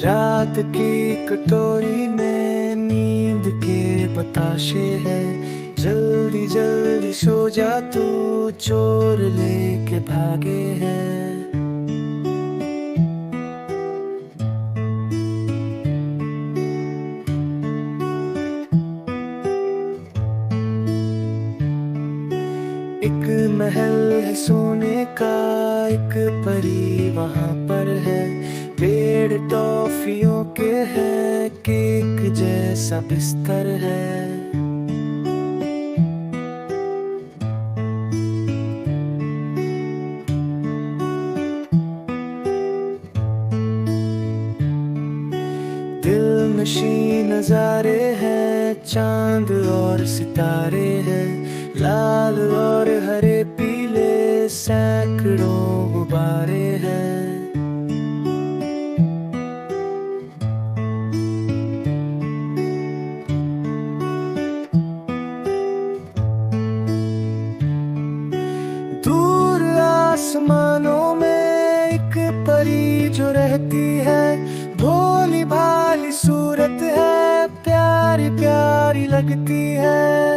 रात की कटोरी में नींद के बताशे हैं। जल्दी जल्दी सो जा तू, चोर लेके भागे हैं। एक महल है सोने का, एक परी वहां पर है। पेड़ टॉफियों के हैं, केक जैसा बिस्तर है। दिल नशी नजारे हैं, चांद और सितारे हैं। लाल और हरे पीले सैकड़ों गुब्बारे हैं। दूर आसमानों में एक परी जो रहती है। भोली भाली सूरत है, प्यारी प्यारी लगती है।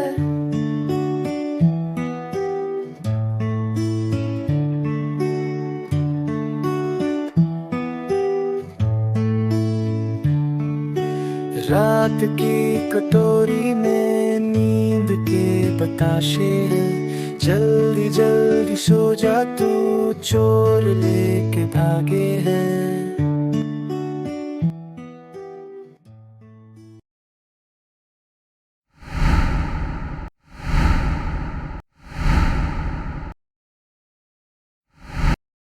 रात की कटोरी में नींद के बताशे हैं। जल्दी जल्दी सो जा तू, चोर ले